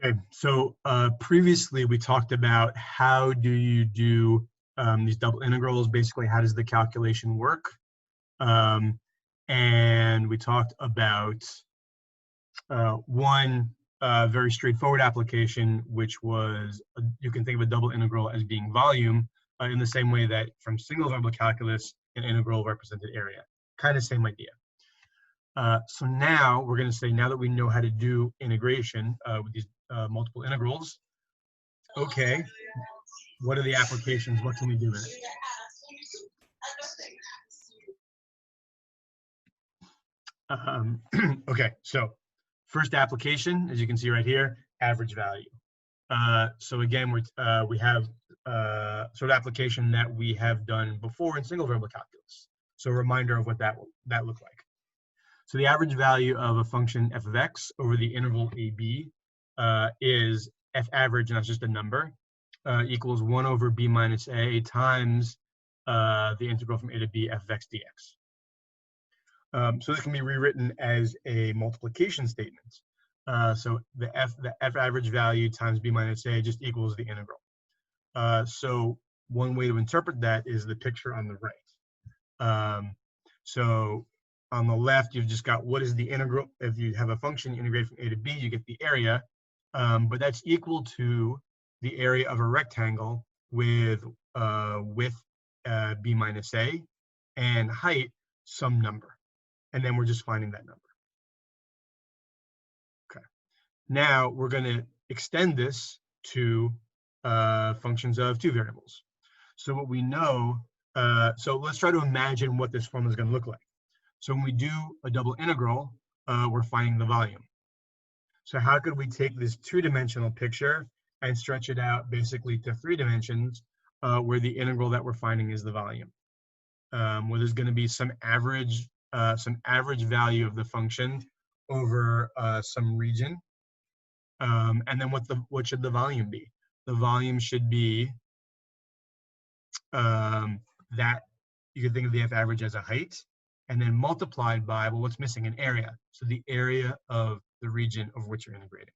Okay, so previously we talked about how do you do these double integrals. Basically, how does the calculation work? And we talked about one very straightforward application, which was you can think of a double integral as being volume in the same way that from single variable calculus, an integral represented area. Kind of same idea. So now we're going to say, now that we know how to do integration with these multiple integrals, okay, what are the applications? What can we do with it? Okay, so first application, as you can see right here, average value. So again, we have sort of application that we have done before in single variable calculus. So a reminder of what that looked like. So the average value of a function f of x over the interval ab is f average, and that's just a number, equals 1 over b minus a times the integral from a to b f of x dx. So this can be rewritten as a multiplication statement. So the f average value times b minus a just equals the integral. So one way to interpret that is the picture on the right. So on the left, you've just got what is the integral. If you have a function integrated from a to b, you get the area, but that's equal to the area of a rectangle with width b minus a and height some number. And then we're just finding that number. Okay. Now we're going to extend this to functions of two variables. So what we know, so let's try to imagine what this formula is going to look like. So when we do a double integral, we're finding the volume. So how could we take this two-dimensional picture and stretch it out basically to 3 dimensions, where the integral that we're finding is the volume, where there's going to be some average value of the function over some region, and then what should the volume be? The volume should be that you can think of the f average as a height, and then multiplied by, well, what's missing? An area. So the area of the region over which you're integrating.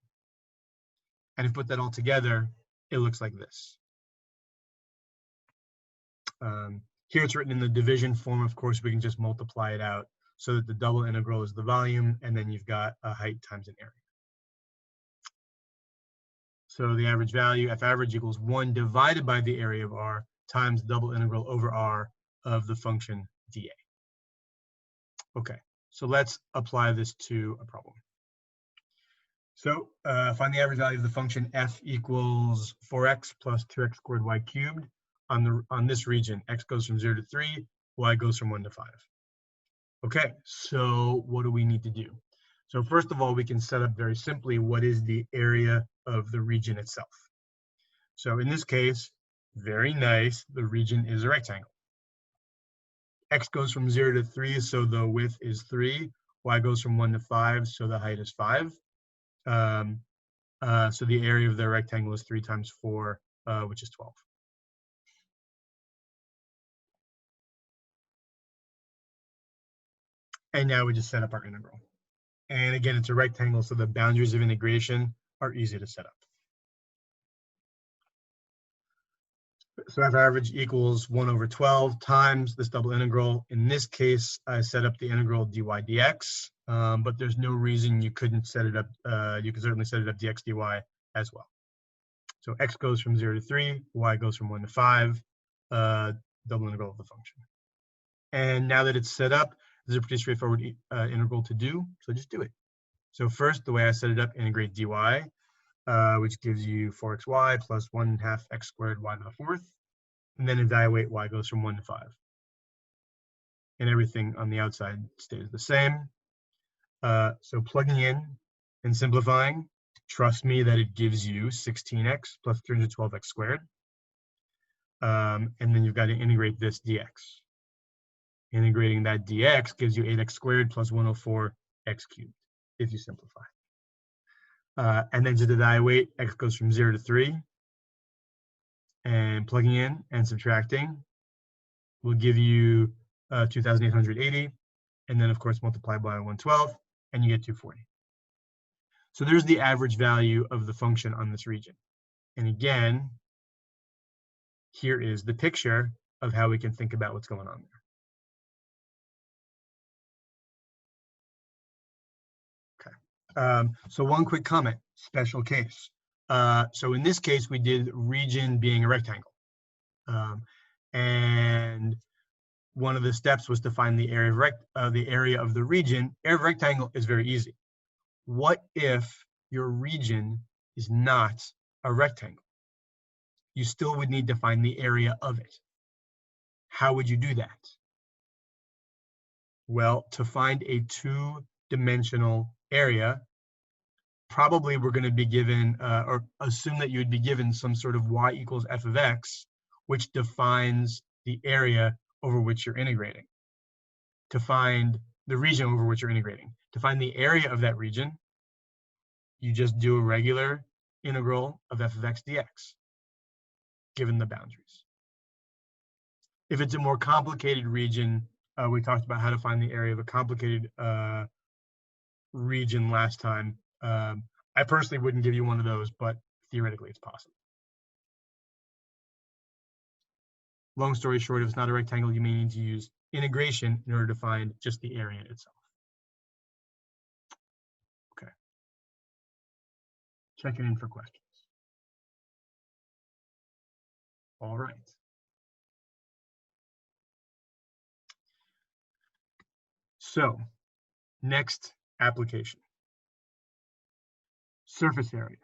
And if you put that all together, it looks like this. Here it's written in the division form. Of course, we can just multiply it out so that the double integral is the volume, and then you've got a height times an area. So the average value, f average, equals 1 divided by the area of R times double integral over R of the function dA. Okay, so let's apply this to a problem. So find the average value of the function f equals 4x plus 2x squared y cubed on this region. X goes from 0 to 3, y goes from 1 to 5. Okay, so what do we need to do? So first of all, we can set up very simply what is the area of the region itself. So in this case, very nice, the region is a rectangle. X goes from 0 to 3, so the width is 3. Y goes from 1 to 5, so the height is 5. So the area of the rectangle is 3 times 4, which is 12. And now we just set up our integral. And again, it's a rectangle, so the boundaries of integration are easy to set up. So f average equals 1 over 12 times this double integral. In this case, I set up the integral dy dx, but there's no reason you couldn't set it up. You could certainly set it up dx dy as well. So x goes from 0 to 3, y goes from 1 to 5, double integral of the function. And now that it's set up, this is a pretty straightforward integral to do, so just do it. So first, the way I set it up, integrate dy, which gives you 4xy plus 1/2 x squared y to the 4th, and then evaluate y goes from 1 to 5. And everything on the outside stays the same. So plugging in and simplifying, trust me that it gives you 16x plus 312x squared. And then you've got to integrate this dx. Integrating that dx gives you 8x squared plus 104x cubed, if you simplify. And then just evaluate, x goes from 0 to 3. And plugging in and subtracting will give you 2,880. And then, of course, multiply by 112, and you get 240. So there's the average value of the function on this region. And again, here is the picture of how we can think about what's going on there. Okay. So one quick comment, special case. So in this case, we did region being a rectangle. And one of the steps was to find the area of the region. Area of rectangle is very easy. What if your region is not a rectangle? You still would need to find the area of it. How would you do that? Well, to find a two-dimensional area, probably we're going to be given, or assume that you would be given some sort of y equals f of x, which defines the area over which you're integrating. To find the region over which you're integrating. To find the area of that region, you just do a regular integral of f of x dx, given the boundaries. If it's a more complicated region, we talked about how to find the area of a complicated region last time. I personally wouldn't give you one of those, but theoretically it's possible. Long story short, if it's not a rectangle, you may need to use integration in order to find just the area itself. Okay. Checking in for questions. All right. So, next application. Surface area.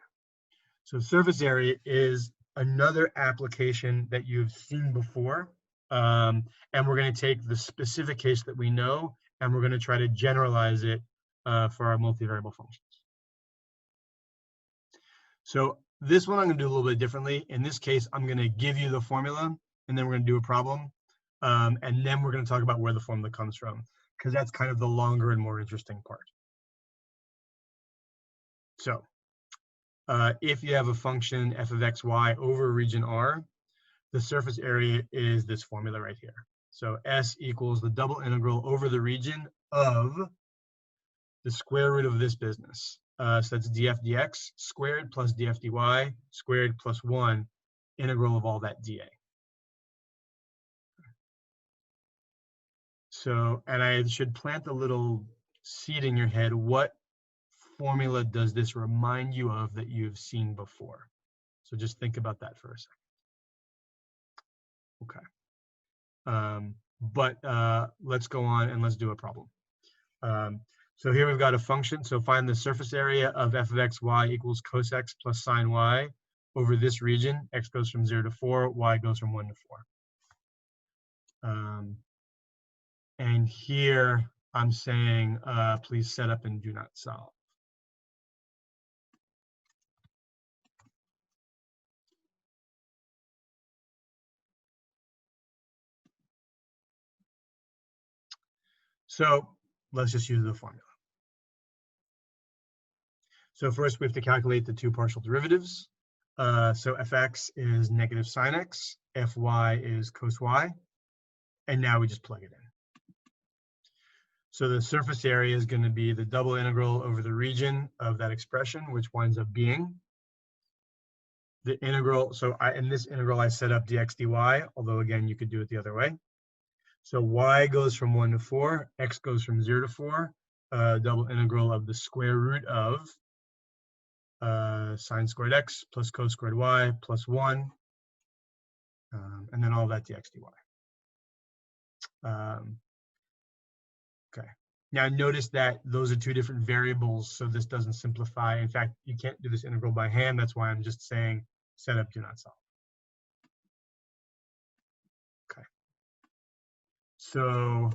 So surface area is another application that you've seen before. And we're going to take the specific case that we know, and we're going to try to generalize it for our multivariable functions. So this one I'm going to do a little bit differently. In this case, I'm going to give you the formula, and then we're going to do a problem. And then we're going to talk about where the formula comes from, because that's kind of the longer and more interesting part. So if you have a function f of xy over region R, the surface area is this formula right here. So S equals the double integral over the region of the square root of this business. So that's df dx squared plus df dy squared plus 1 integral of all that dA. So, and I should plant a little seed in your head. What formula does this remind you of that you've seen before? So just think about that for a second. Okay. Let's go on and let's do a problem. So here we've got a function. So find the surface area of f of x, y equals cos x plus sine y over this region. X goes from 0 to 4, y goes from 1 to 4. And here I'm saying, please set up and do not solve. So let's just use the formula. So first we have to calculate the two partial derivatives. So fx is negative sine x, fy is cos y, and now we just plug it in. So the surface area is going to be the double integral over the region of that expression, which winds up being the integral. So in this integral, I set up dx dy, although again, you could do it the other way. So y goes from 1 to 4, x goes from 0 to 4, double integral of the square root of sine squared x plus cos squared y plus 1, and then all that dx dy. Okay. Now notice that those are two different variables, so this doesn't simplify. In fact, you can't do this integral by hand. That's why I'm just saying set up, do not solve. Okay. So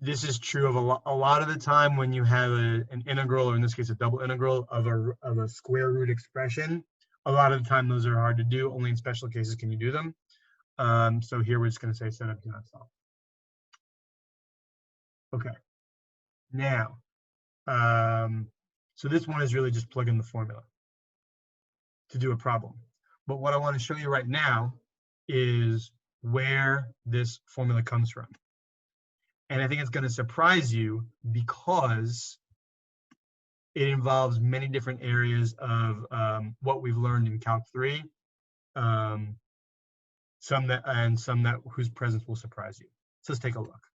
this is true of a lot of the time when you have an integral, or in this case, a double integral of a square root expression. A lot of the time, those are hard to do. Only in special cases can you do them. So here we're just going to say set up, do not solve. Okay. Now, so this one is really just plug in the formula to do a problem. But what I want to show you right now is where this formula comes from. And I think it's going to surprise you because it involves many different areas of what we've learned in Calc 3, some that whose presence will surprise you. So let's take a look.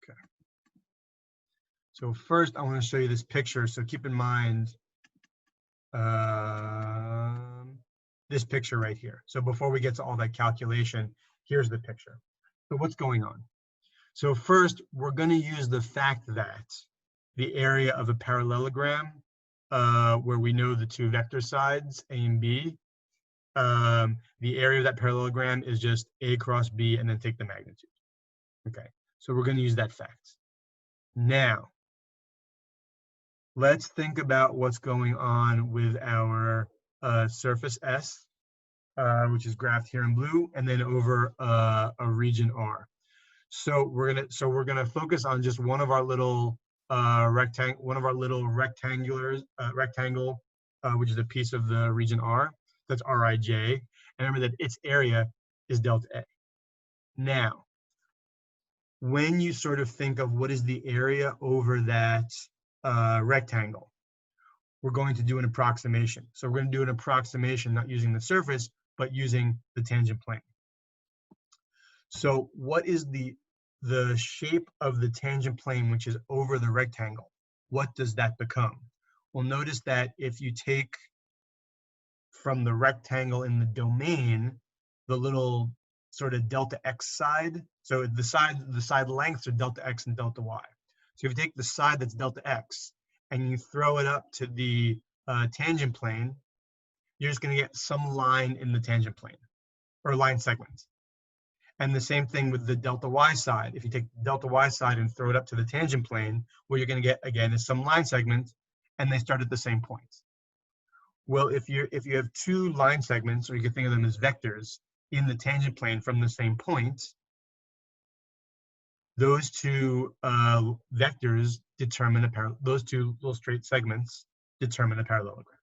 Okay. So first, I want to show you this picture. So keep in mind this picture right here. So before we get to all that calculation, here's the picture. So what's going on? So first, we're going to use the fact that the area of a parallelogram, where we know the two vector sides, A and B, the area of that parallelogram is just A cross B, and then take the magnitude. Okay, so we're going to use that fact. Now, let's think about what's going on with our surface S, which is graphed here in blue, and then over a region R. So we're gonna focus on just one of our little rectangle, which is a piece of the region R. That's Rij, and remember that its area is delta A. Now, when you sort of think of what is the area over that rectangle, we're going to do an approximation. So we're going to do an approximation not using the surface, but using the tangent plane. So what is the shape of the tangent plane, which is over the rectangle? What does that become? Well, notice that if you take from the rectangle in the domain, the little sort of delta x side, so the side lengths are delta x and delta y. So if you take the side that's delta x and you throw it up to the tangent plane, you're just going to get some line in the tangent plane, or line segment. And the same thing with the delta y side. If you take the delta y side and throw it up to the tangent plane, what you're going to get again is some line segment, and they start at the same point. Well, if you have two line segments, or you can think of them as vectors, in the tangent plane from the same point, those two vectors determine those two little straight segments determine a parallelogram.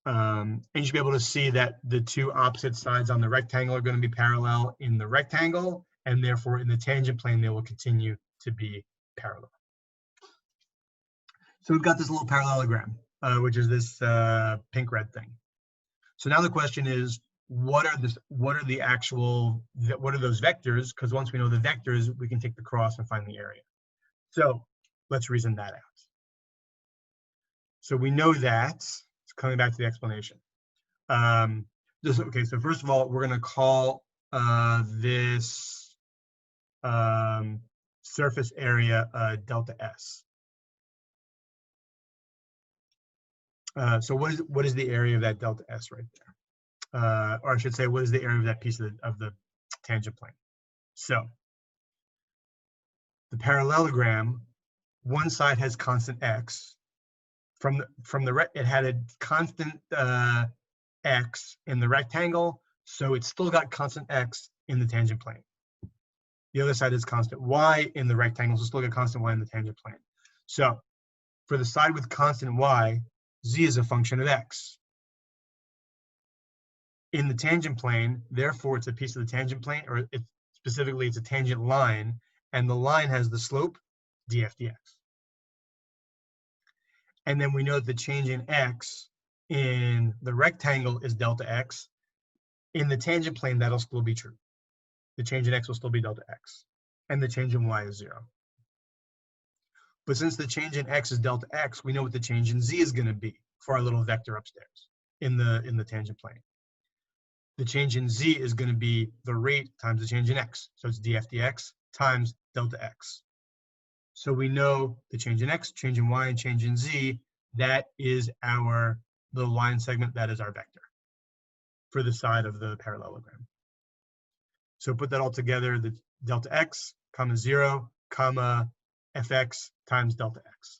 And you should be able to see that the two opposite sides on the rectangle are going to be parallel in the rectangle, and therefore in the tangent plane they will continue to be parallel. So we've got this little parallelogram, which is this pink-red thing. So now the question is, what are those vectors? Because once we know the vectors, we can take the cross and find the area. So let's reason that out. So we know that, coming back to the explanation. Okay, so first of all, we're going to call this surface area delta S. So what is the area of that delta S right there? Or I should say, what is the area of that piece of the tangent plane? So the parallelogram, one side has constant x. It had a constant x in the rectangle, so it's still got constant x in the tangent plane. The other side is constant y in the rectangle, so still got constant y in the tangent plane. So for the side with constant y, z is a function of x. In the tangent plane, therefore it's a piece of the tangent plane, or specifically it's a tangent line, and the line has the slope df dx. And then we know that the change in x in the rectangle is delta x. In the tangent plane, that'll still be true. The change in x will still be delta x, and the change in y is 0. But since the change in x is delta x, we know what the change in z is going to be for our little vector upstairs in the tangent plane. The change in z is going to be the rate times the change in x. So it's df dx times delta x. So we know the change in x, change in y, and change in z, that is our little line segment, that is our vector for the side of the parallelogram. So put that all together, the delta x, comma 0, comma fx times delta x.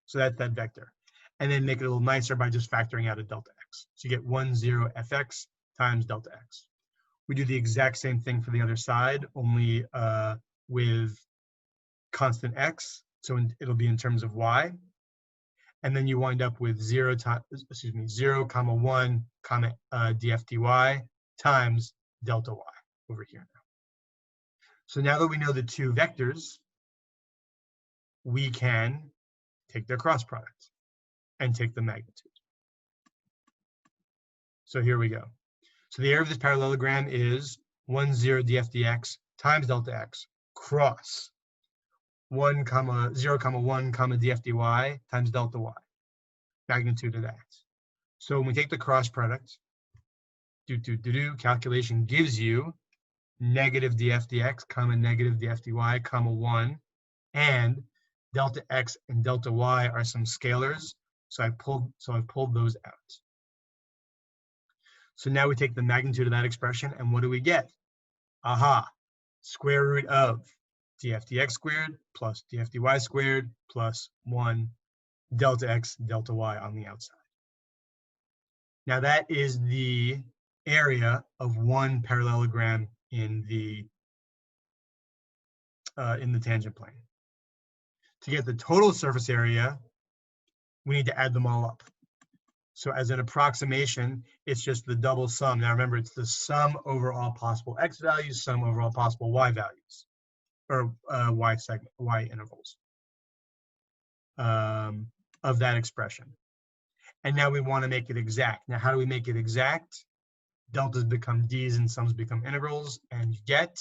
So that's that vector. And then make it a little nicer by just factoring out a delta x. So you get 1, 0, fx times delta x. We do the exact same thing for the other side, only with constant x, so it'll be in terms of y, and then you wind up with 0, comma 1, comma df dy times delta y over here now. So now that we know the two vectors, we can take their cross product and take the magnitude. So here we go. So the area of this parallelogram is 1, 0 df dx times delta x cross 1, 0, 1, df dy times delta y, magnitude of that. So when we take the cross product, calculation gives you negative df dx, negative df dy, 1, and delta x and delta y are some scalars. So I've pulled those out. So now we take the magnitude of that expression, and what do we get? Aha, square root of df dx squared plus df dy squared plus 1 delta x delta y on the outside. Now that is the area of one parallelogram in the tangent plane. To get the total surface area, we need to add them all up. So as an approximation, it's just the double sum. Now remember, it's the sum over all possible x values, sum over all possible y values, or y intervals of that expression. And now we want to make it exact. Now, how do we make it exact? Deltas become d's and sums become integrals, and you get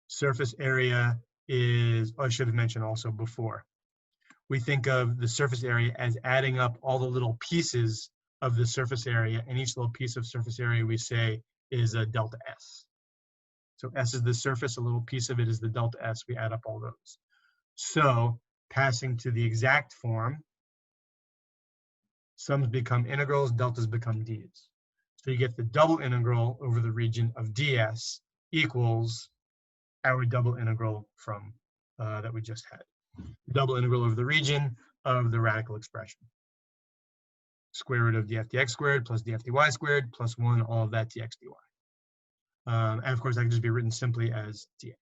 surface area is, I should have mentioned also before, we think of the surface area as adding up all the little pieces of the surface area, and each little piece of surface area we say is a delta S. So S is the surface, a little piece of it is the delta S, we add up all those. So passing to the exact form, sums become integrals, deltas become d's. So you get the double integral over the region of ds equals our double integral from that we just had. Double integral over the region of the radical expression. Square root of df dx squared plus df dy squared plus 1, all of that dx dy. And of course, that can just be written simply as dA.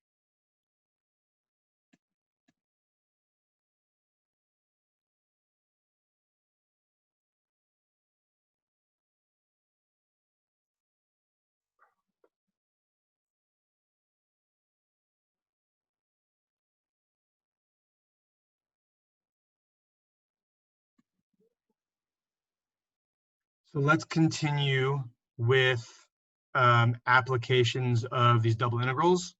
So let's continue with applications of these double integrals.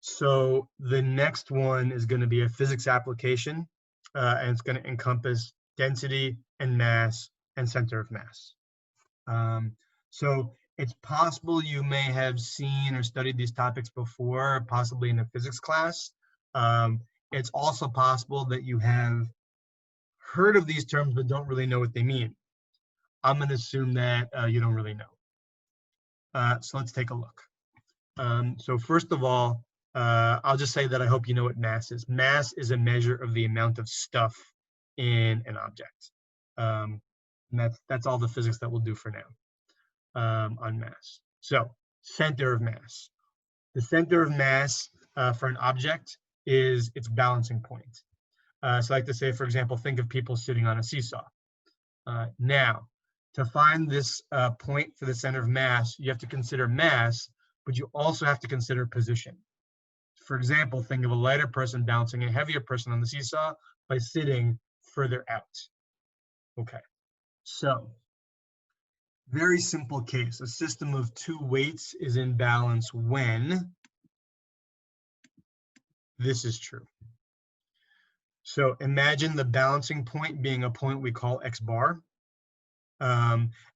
So the next one is going to be a physics application, and it's going to encompass density and mass and center of mass. So it's possible you may have seen or studied these topics before, possibly in a physics class. It's also possible that you have heard of these terms but don't really know what they mean. I'm going to assume that you don't really know. So let's take a look. So first of all, I'll just say that I hope you know what mass is. Mass is a measure of the amount of stuff in an object. And that's all the physics that we'll do for now on mass. So center of mass. The center of mass for an object is its balancing point. So I like to say, for example, think of people sitting on a seesaw. Now, to find this point for the center of mass, you have to consider mass, but you also have to consider position. For example, think of a lighter person balancing a heavier person on the seesaw by sitting further out. Okay, so very simple case. A system of two weights is in balance when this is true. So imagine the balancing point being a point we call x bar.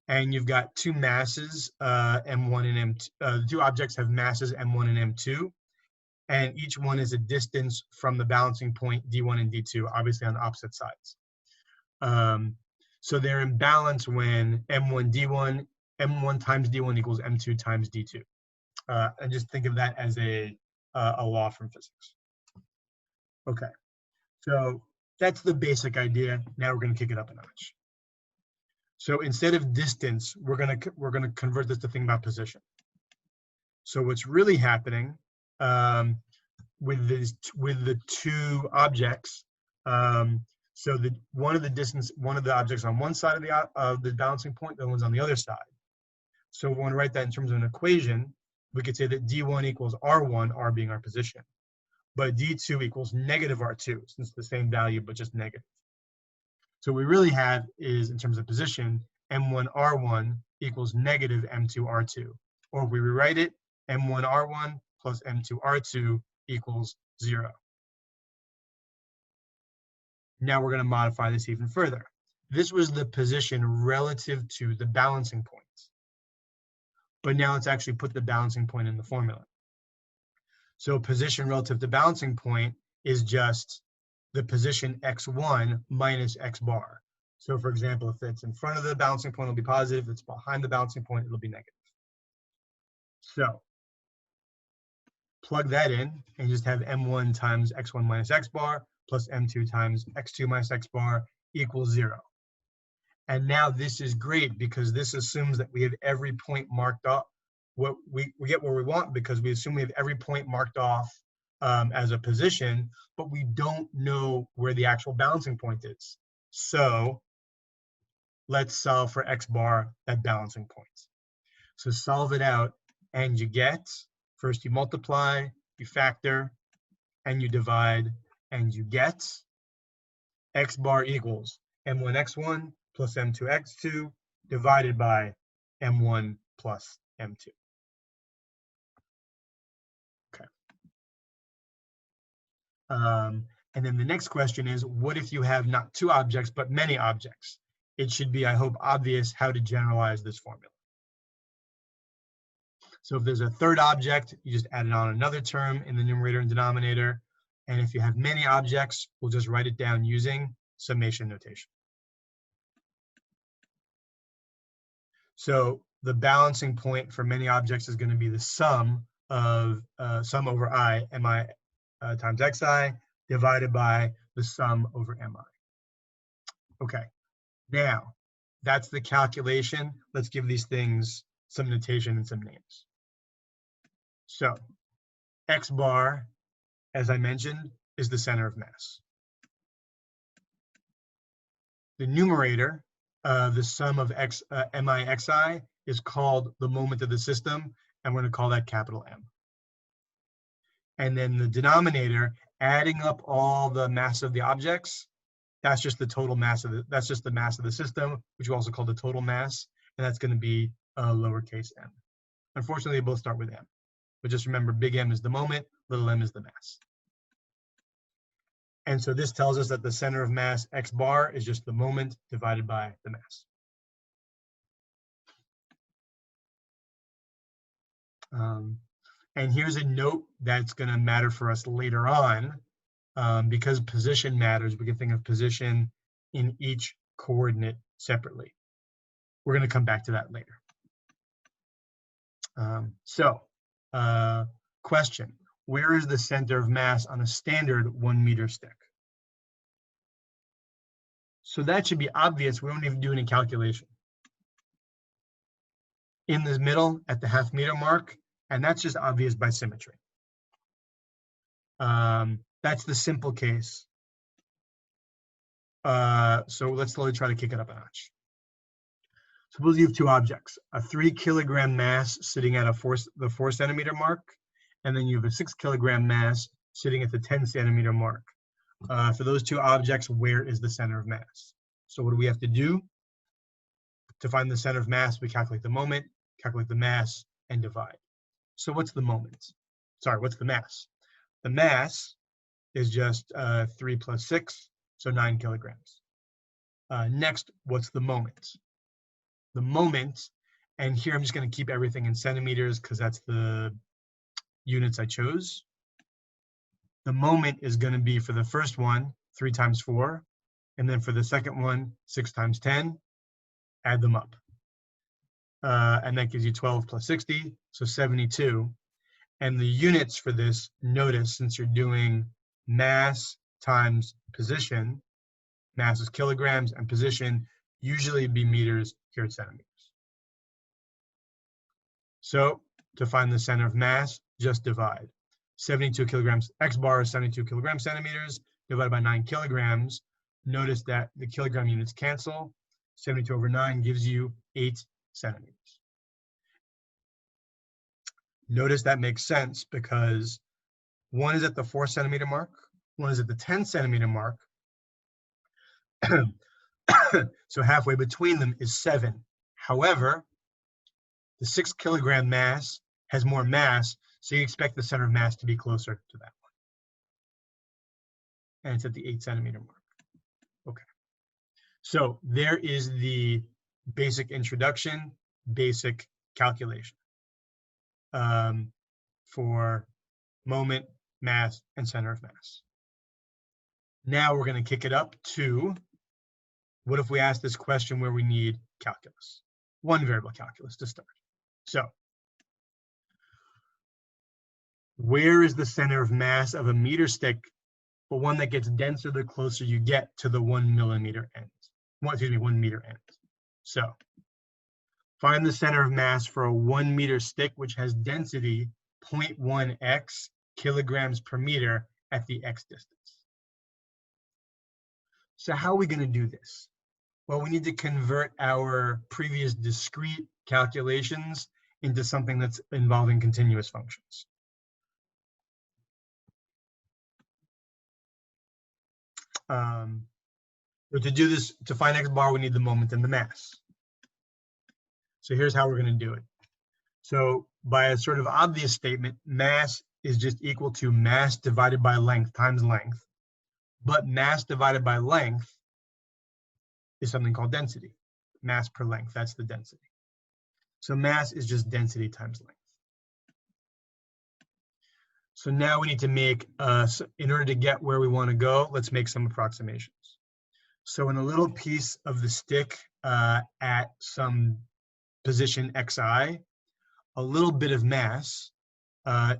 And you've got two masses, m1 and m2. The two objects have masses m1 and m2, and each one is a distance from the balancing point d1 and d2, obviously on the opposite sides. So they're in balance when m1 times d1 equals m2 times d2. And just think of that as a law from physics. Okay, so that's the basic idea. Now we're going to kick it up a notch. So instead of distance, we're gonna convert this to think about position. So what's really happening with the two objects? So one of the objects on one side of the balancing point, the one's on the other side. So we want to write that in terms of an equation. we could say that D1 equals R1, R being our position, but D2 equals negative R2, since it's the same value, but just negative. So what we really have is, in terms of position, M1 R1 equals negative M2 R2. Or if we rewrite it, M1 R1 plus M2 R2 equals 0. Now we're going to modify this even further. This was the position relative to the balancing point. But now let's actually put the balancing point in the formula. So position relative to balancing point is just the position x1 minus x bar. So for example, if it's in front of the balancing point, it'll be positive. If it's behind the balancing point, it'll be negative. So plug that in and just have m1 times x1 minus x bar plus m2 times x2 minus x bar equals 0. And now this is great because this assumes that we have every point marked off. What we get what we want because we assume we have every point marked off as a position, but we don't know where the actual balancing point is. So let's solve for x bar at balancing point. So solve it out and you get, first you multiply, you factor, and you divide, and you get x bar equals m1 x1 plus m2 x2 divided by m1 plus m2. Okay. And then the next question is, what if you have not 2 objects, but many objects? It should be, I hope, obvious how to generalize this formula. So if there's a third object, you just add it on another term in the numerator and denominator. And if you have many objects, we'll just write it down using summation notation. So the balancing point for many objects is going to be the sum of sum over I, mi times xi, divided by the sum over mi. Okay, now that's the calculation. Let's give these things some notation and some names. So x bar, as I mentioned, is the center of mass. The numerator, the sum of mi xi, is called the moment of the system, and we're going to call that capital M. And then the denominator, adding up all the mass of the objects, that's just the total mass of that's just the mass of the system, which we also call the total mass, and that's going to be lowercase m. Unfortunately, they both start with m, but just remember, big M is the moment, little m is the mass. And so this tells us that the center of mass x bar is just the moment divided by the mass. And here's a note that's going to matter for us later on. Because position matters, we can think of position in each coordinate separately. We're going to come back to that later. Question, where is the center of mass on a standard 1 meter stick? So that should be obvious. We don't even do any calculation. In the middle at the ½ meter mark, and that's just obvious by symmetry. That's the simple case. So let's slowly try to kick it up a notch. Suppose you have 2 objects, a 3 kilogram mass sitting at the 4 centimeter mark, and then you have a 6 kilogram mass sitting at the 10 centimeter mark. For those 2 objects, where is the center of mass? So what do we have to do? To find the center of mass, we calculate the moment, calculate the mass, and divide. So what's the moment? Sorry, what's the mass? The mass is just 3 plus 6, so 9 kilograms. Next, what's the moment? The moment, and here I'm just going to keep everything in centimeters because that's the units I chose. The moment is going to be, for the first one, 3 times 4, and then for the second one, 6 times 10. Add them up. And that gives you 12 plus 60, so 72. And the units for this, notice, since you're doing mass times position, mass is kilograms and position usually be meters, here it's centimeters. So to find the center of mass, just divide. 72 kilograms, x bar is 72 kilogram centimeters, divided by 9 kilograms. Notice that the kilogram units cancel. 72 over 9 gives you 8 centimeters. Notice that makes sense because one is at the 4 centimeter mark, one is at the 10 centimeter mark. So halfway between them is 7. However, the 6 kilogram mass has more mass, so you expect the center of mass to be closer to that one. And it's at the 8 centimeter mark. Okay. So there is the basic introduction, basic calculation for moment, mass, and center of mass. Now we're going to kick it up to, what if we ask this question where we need calculus? One variable calculus to start. So where is the center of mass of a meter stick, but one that gets denser the closer you get to the 1 millimeter end? 1 meter end. So find the center of mass for a 1 meter stick, which has density 0.1x kilograms per meter at the x distance. So how are we going to do this? Well, we need to convert our previous discrete calculations into something that's involving continuous functions. So to do this, to find x bar, we need the moment and the mass. So here's how we're going to do it. So by a sort of obvious statement, mass is just equal to mass divided by length times length. But mass divided by length is something called density. Mass per length, that's the density. So mass is just density times length. So now we need to make, in order to get where we want to go, let's make some approximations. So in a little piece of the stick at some position xi, a little bit of mass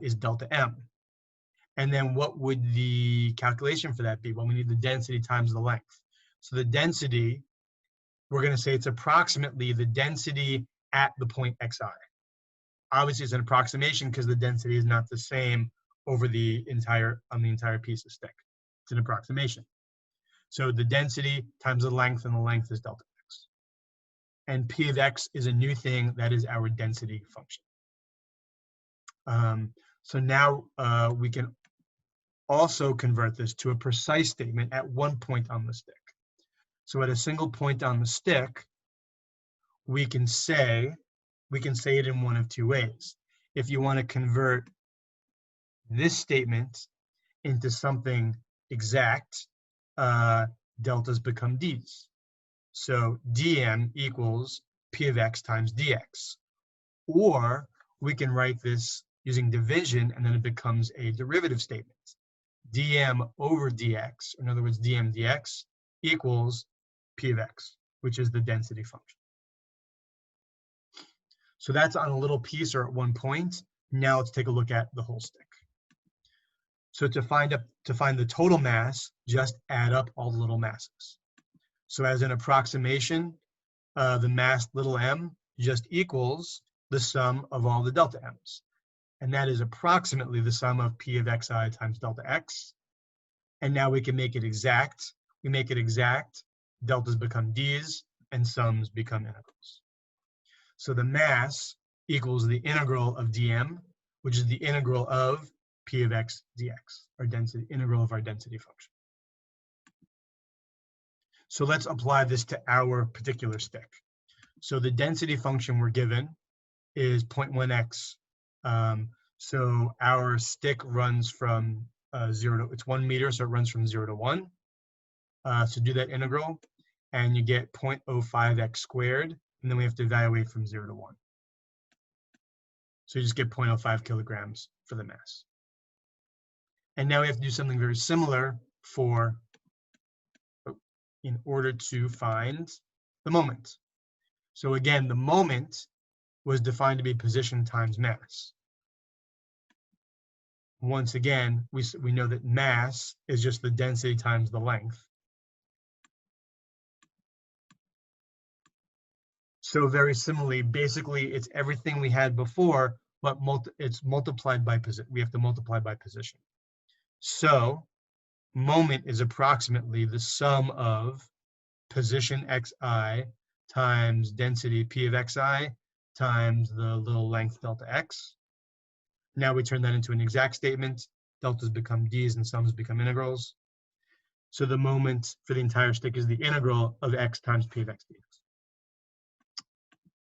is delta m. And then what would the calculation for that be? Well, we need the density times the length. So the density, we're going to say it's approximately the density at the point xi. Obviously, it's an approximation because the density is not the same over the entire piece of stick. It's an approximation. So the density times the length, and the length is delta x. And p of x is a new thing, that is our density function. So now we can also convert this to a precise statement at one point on the stick. So at a single point on the stick, we can say it in one of two ways. If you want to convert this statement into something exact, deltas become d's. So dm equals p of x times dx. Or we can write this using division, and then it becomes a derivative statement. dm over dx, in other words, dm dx, equals p of x, which is the density function. So that's on a little piece or at one point. Now let's take a look at the whole stick. So to find the total mass, just add up all the little masses. So as an approximation, the mass little m just equals the sum of all the delta m's. And that is approximately the sum of p of xi times delta x. And now we can make it exact. We make it exact, deltas become d's, and sums become integrals. So the mass equals the integral of dm, which is the integral of p of x dx, our density, integral of our density function. So let's apply this to our particular stick. So the density function we're given is 0.1x. So our stick runs from 0 to, it's 1 meter, so it runs from 0 to 1. So do that integral, and you get 0.05x squared, and then we have to evaluate from 0 to 1. So you just get 0.05 kilograms for the mass. And now we have to do something very similar in order to find the moment. So again, the moment was defined to be position times mass. Once again, we know that mass is just the density times the length. So very similarly, basically, it's everything we had before, but it's multiplied by position. We have to multiply by position. So moment is approximately the sum of position xi times density p of xi times the little length delta x. Now we turn that into an exact statement. Deltas become d's and sums become integrals. So the moment for the entire stick is the integral of x times p of x dx.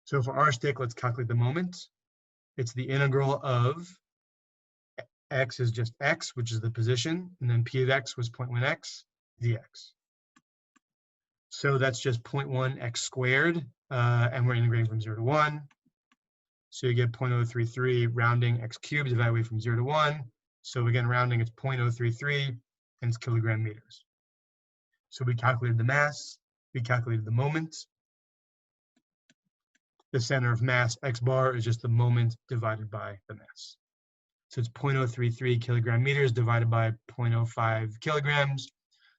So for our stick, let's calculate the moment. It's the integral of x is just x, which is the position, and then p of x was 0.1x dx. So that's just 0.1 x squared, and we're integrating from 0 to 1. So you get 0.033 rounding x cubed divided away from 0 to 1. So again, rounding, it's 0.033, and it's kilogram meters. So we calculated the mass, we calculated the moment. The center of mass, x bar, is just the moment divided by the mass. So it's 0.033 kilogram meters divided by 0.05 kilograms.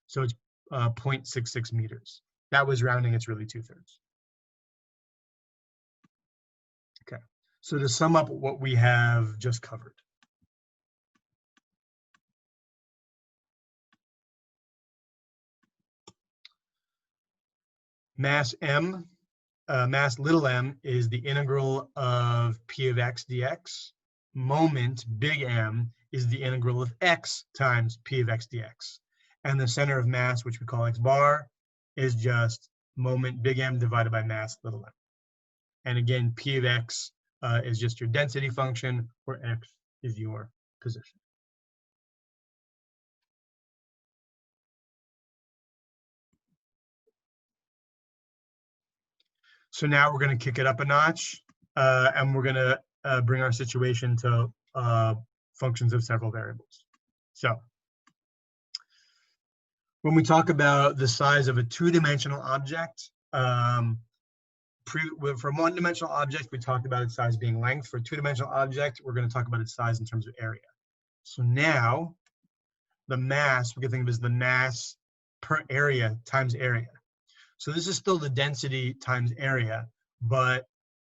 So it's 0.66 meters. That was rounding, it's really 2/3. Okay, so to sum up what we have just covered. Mass m, mass little m, is the integral of p of x dx. Moment, big M, is the integral of x times p of x dx. And the center of mass, which we call x bar, is just moment, big M, divided by mass, little m. And again, p of x is just your density function, where x is your position. So now we're going to kick it up a notch, and we're going to bring our situation to functions of several variables. So when we talk about the size of a two-dimensional object, from one-dimensional object, we talked about its size being length. For a two-dimensional object, we're going to talk about its size in terms of area. So now the mass, we can think of as the mass per area times area. So this is still the density times area, but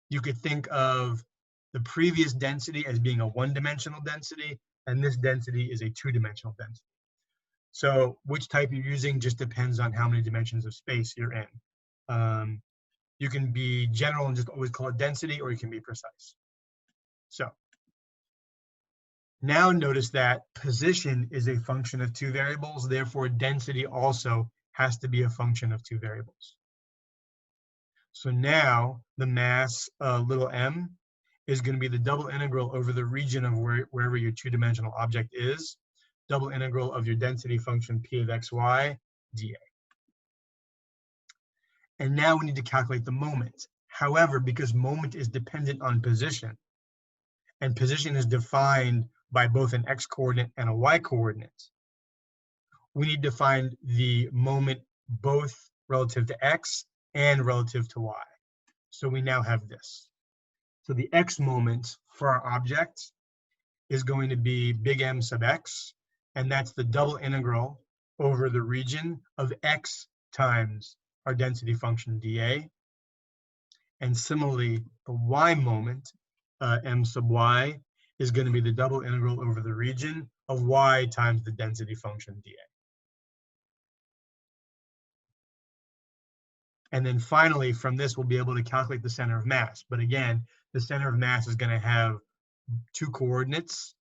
you could think of the previous density as being a one-dimensional density, and this density is a two-dimensional density. So which type you're using just depends on how many dimensions of space you're in. You can be general and just always call it density, or you can be precise. So now notice that position is a function of two variables, therefore density also has to be a function of two variables. So now the mass little m is going to be the double integral over the region of wherever your two-dimensional object is, double integral of your density function p of xy dA. And now we need to calculate the moment. However, because moment is dependent on position, and position is defined by both an x-coordinate and a y-coordinate, we need to find the moment both relative to x and relative to y. So we now have this. So the x moment for our object is going to be big M sub x, and that's the double integral over the region of x times our density function dA. And similarly, the y moment, M sub y, is going to be the double integral over the region of y times the density function dA. And then finally, from this, we'll be able to calculate the center of mass. But again, the center of mass is going to have two coordinates.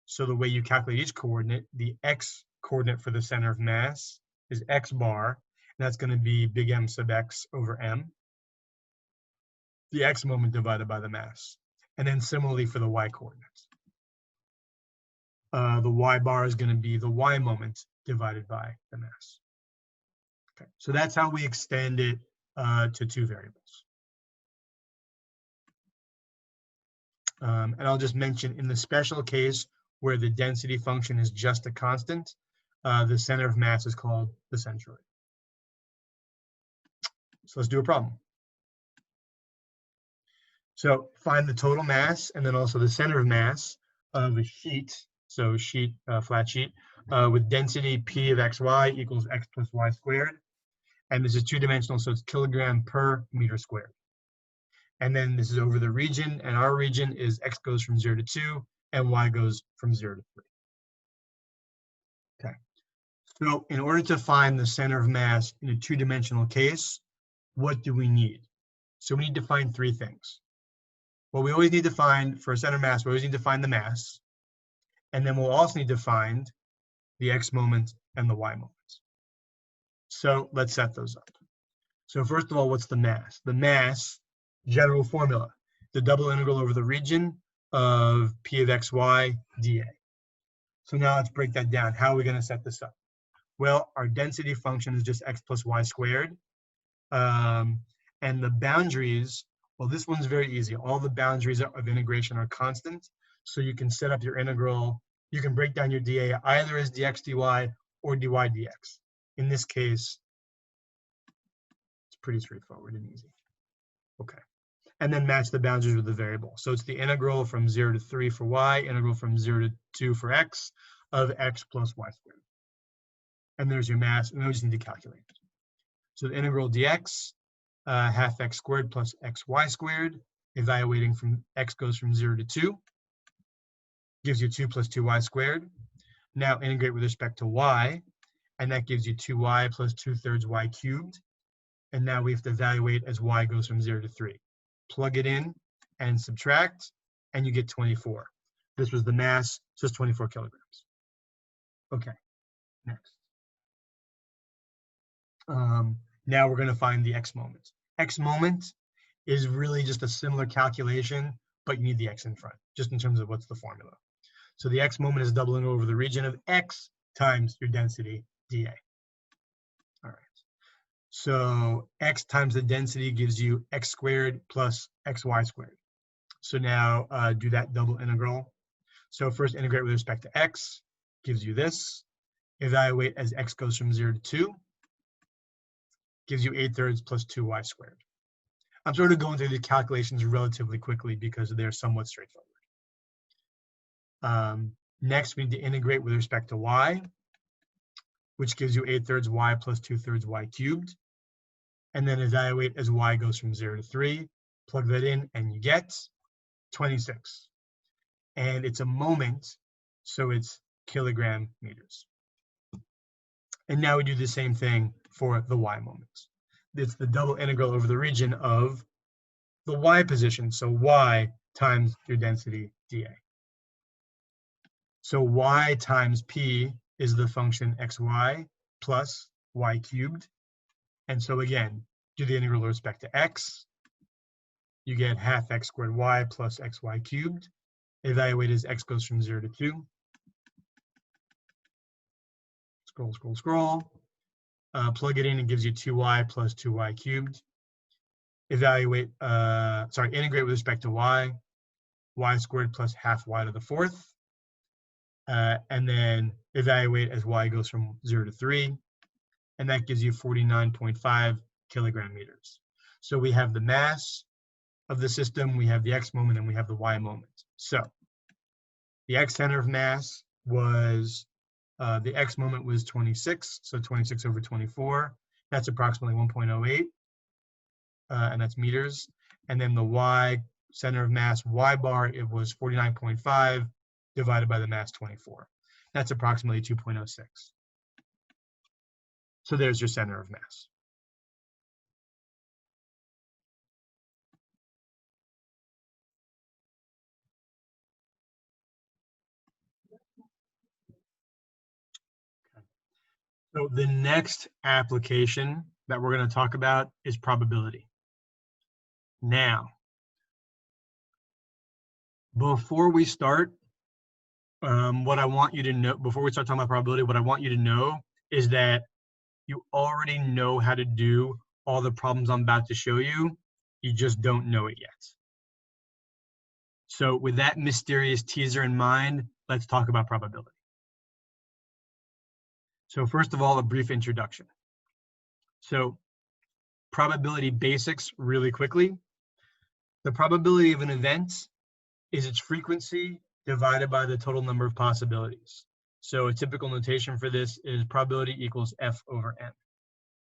So the way you calculate each coordinate, the x coordinate for the center of mass is x bar, and that's going to be big M sub x over m, the x moment divided by the mass. And then similarly for the y coordinates. The y bar is going to be the y moment divided by the mass. Okay, so that's how we extend it to two variables. And I'll just mention, in the special case where the density function is just a constant, the center of mass is called the centroid. So let's do a problem. So find the total mass and then also the center of mass of a sheet, so sheet, flat sheet, with density P of xy equals x plus y squared. And this is two-dimensional, so it's kilogram per meter squared. And then this is over the region, and our region is x goes from 0 to 2, and y goes from 0 to 3. Okay. So in order to find the center of mass in a two-dimensional case, what do we need? So we need to find three things. Well, we always need to find, for a center mass, we always need to find the mass. And then we'll also need to find the x moment and the y moment. So let's set those up. So first of all, what's the mass? The mass, general formula, the double integral over the region of p of xy dA. So now let's break that down. How are we going to set this up? Well, our density function is just x plus y squared. And the boundaries, well, this one's very easy. All the boundaries of integration are constant. So you can set up your integral. You can break down your dA either as dx dy or dy dx. In this case, it's pretty straightforward and easy. Okay. And then match the boundaries with the variable. So it's the integral from 0 to 3 for y, integral from 0 to 2 for x, of x plus y squared. And there's your mass, and we just need to calculate it. So the integral dx, half x squared plus xy squared, evaluating from x goes from 0 to 2, gives you 2 plus 2y squared. Now integrate with respect to y, and that gives you 2y plus 2/3 y cubed. And now we have to evaluate as y goes from 0 to 3. Plug it in and subtract, and you get 24. This was the mass, so it's 24 kilograms. Okay, next. Now we're going to find the x moment. X moment is really just a similar calculation, but you need the x in front, just in terms of what's the formula. So the x moment is doubling over the region of x times your density dA. All right. So x times the density gives you x squared plus xy squared. So now do that double integral. So first integrate with respect to x, gives you this. Evaluate as x goes from 0 to 2, gives you 8/3 plus 2y squared. I'm sort of going through the calculations relatively quickly because they're somewhat straightforward. Next, we need to integrate with respect to y, which gives you 8/3 y plus 2/3 y cubed. And then evaluate as y goes from 0 to 3. Plug that in, and you get 26. And it's a moment, so it's kilogram meters. And now we do the same thing for the y moment. It's the double integral over the region of the y position, so y times your density dA. So y times p is the function xy plus y cubed. And so again, do the integral with respect to x. You get half x squared y plus xy cubed. Evaluate as x goes from 0 to 2. Scroll, scroll, scroll. Plug it in, and gives you 2y plus 2y cubed. Integrate with respect to y squared plus half y to the 4th. And then evaluate as y goes from 0 to 3. And that gives you 49.5 kilogram meters. So we have the mass of the system, we have the x moment, and we have the y moment. So the x center of mass was, the x moment was 26, so 26 over 24. That's approximately 1.08, and that's meters. And then the y center of mass, y bar, it was 49.5 divided by the mass 24. That's approximately 2.06. So there's your center of mass. So the next application that we're going to talk about is probability. Now, before we start, what I want you to know, before we start talking about probability, what I want you to know is that you already know how to do all the problems I'm about to show you. You just don't know it yet. So with that mysterious teaser in mind, let's talk about probability. So first of all, a brief introduction. So probability basics really quickly. The probability of an event is its frequency divided by the total number of possibilities. So a typical notation for this is probability equals F over N.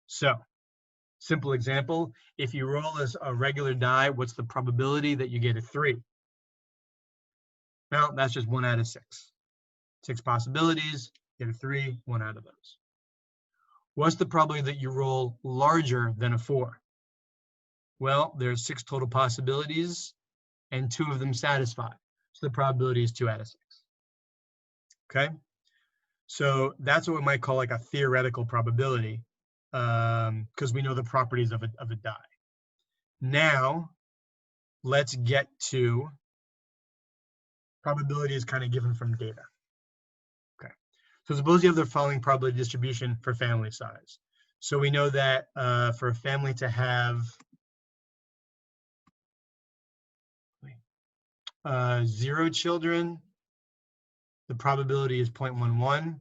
So simple example, if you roll as a regular die, what's the probability that you get a 3? Well, that's just 1 out of 6. 6 possibilities, get a 3, 1 out of those. What's the probability that you roll larger than a 4? Well, there's 6 total possibilities. and 2 of them satisfy. So the probability is 2 out of 6. Okay? So that's what we might call like a theoretical probability, because we know the properties of a die. Now, let's get to probability is kind of given from data. Okay. So suppose you have the following probability distribution for family size. So we know that for a family to have 0 children, the probability is 0.11.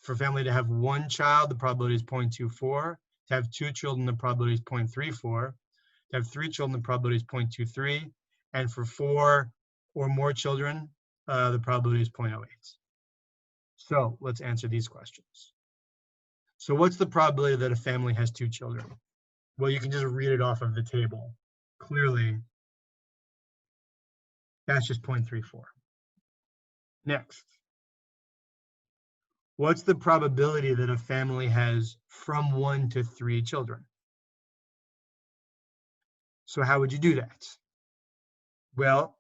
For a family to have 1 child, the probability is 0.24. To have 2 children, the probability is 0.34. To have 3 children, the probability is 0.23. And for 4 or more children, the probability is 0.08. So let's answer these questions. So what's the probability that a family has 2 children? Well, you can just read it off of the table. Clearly, that's just 0.34. Next, what's the probability that a family has from 1 to 3 children? So how would you do that? Well,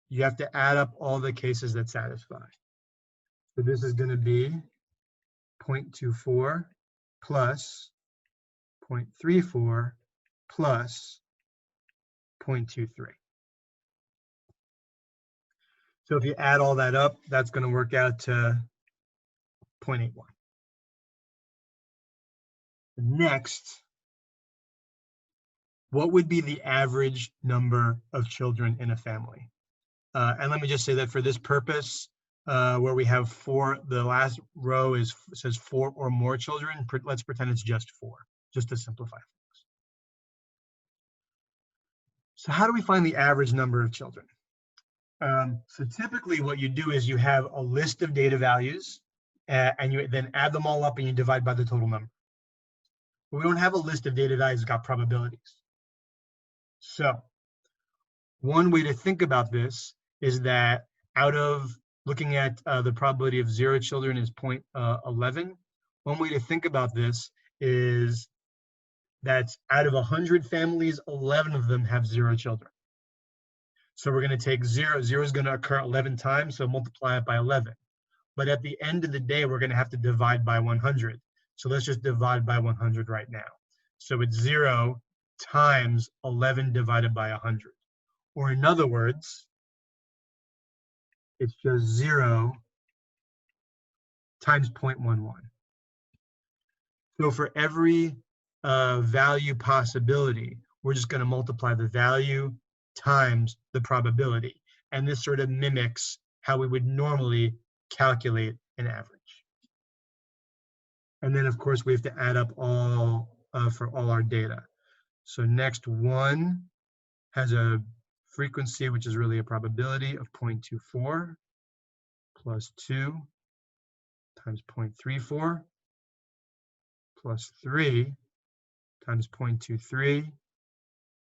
you have to add up all the cases that satisfy. So this is going to be 0.24 plus 0.34 plus 0.23. So if you add all that up, that's going to work out to 0.81. Next, what would be the average number of children in a family? And let me just say that for this purpose, where we have 4, the last row says 4 or more children. Let's pretend it's just 4, just to simplify things. So how do we find the average number of children? So typically what you do is you have a list of data values, and you then add them all up and you divide by the total number. But we don't have a list of data values that got probabilities. So one way to think about this is that out of looking at the probability of 0 children is 0.11, one way to think about this is that out of 100 families, 11 of them have 0 children. So we're going to take 0. 0 is going to occur 11 times, so multiply it by 11. But at the end of the day, we're going to have to divide by 100. So let's just divide by 100 right now. So it's 0 times 11 divided by 100. Or in other words, it's just 0 times 0.11. So for every value possibility, we're just going to multiply the value times the probability. And this sort of mimics how we would normally calculate an average. And then, of course, we have to add up all for all our data. So next, 1 has a frequency, which is really a probability of 0.24 plus 2 times 0.34 plus 3 times 0.23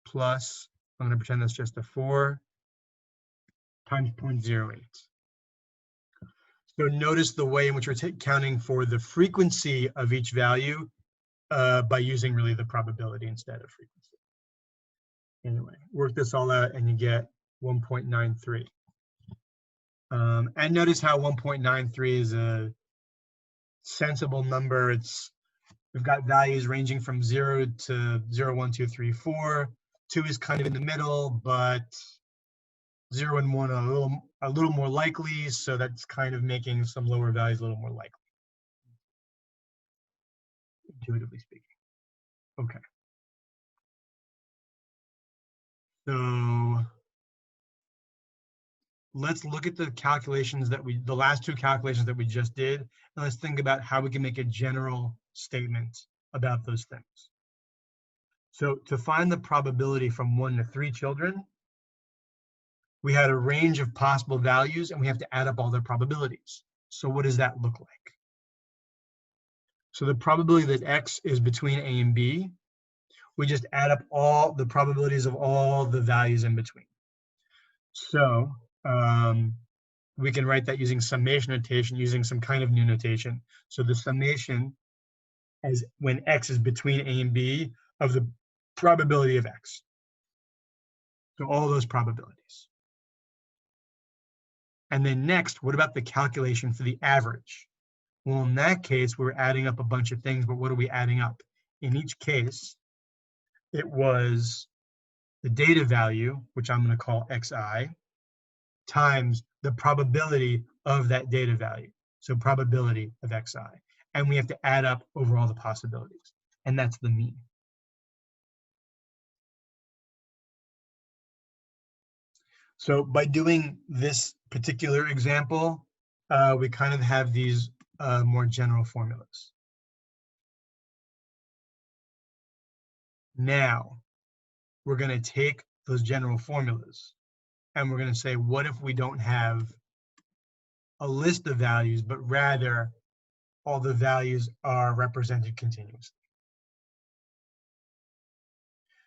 plus, I'm going to pretend that's just a 4, times 0.08. So notice the way in which we're counting for the frequency of each value by using really the probability instead of frequency. Anyway, work this all out and you get 1.93. And notice how 1.93 is a sensible number. We've got values ranging from 0 to 0, 1, 2, 3, 4. 2 is kind of in the middle, but 0 and 1 are a little more likely, so that's kind of making some lower values a little more likely, intuitively speaking. Okay. So let's look at the calculations the last 2 calculations that we just did, and let's think about how we can make a general statement about those things. So to find the probability from 1 to 3 children, we had a range of possible values and we have to add up all their probabilities. So what does that look like? So the probability that X is between A and B, we just add up all the probabilities of all the values in between. So we can write that using summation notation, using some kind of new notation. So the summation is when X is between A and B of the probability of X. So all those probabilities. And then next, what about the calculation for the average? Well, in that case, we're adding up a bunch of things, but what are we adding up? In each case, it was the data value, which I'm going to call xi, times the probability of that data value. So probability of xi. And we have to add up over all the possibilities. And that's the mean. So by doing this particular example, we kind of have these more general formulas. Now, we're going to take those general formulas and we're going to say, what if we don't have a list of values, but rather all the values are represented continuously?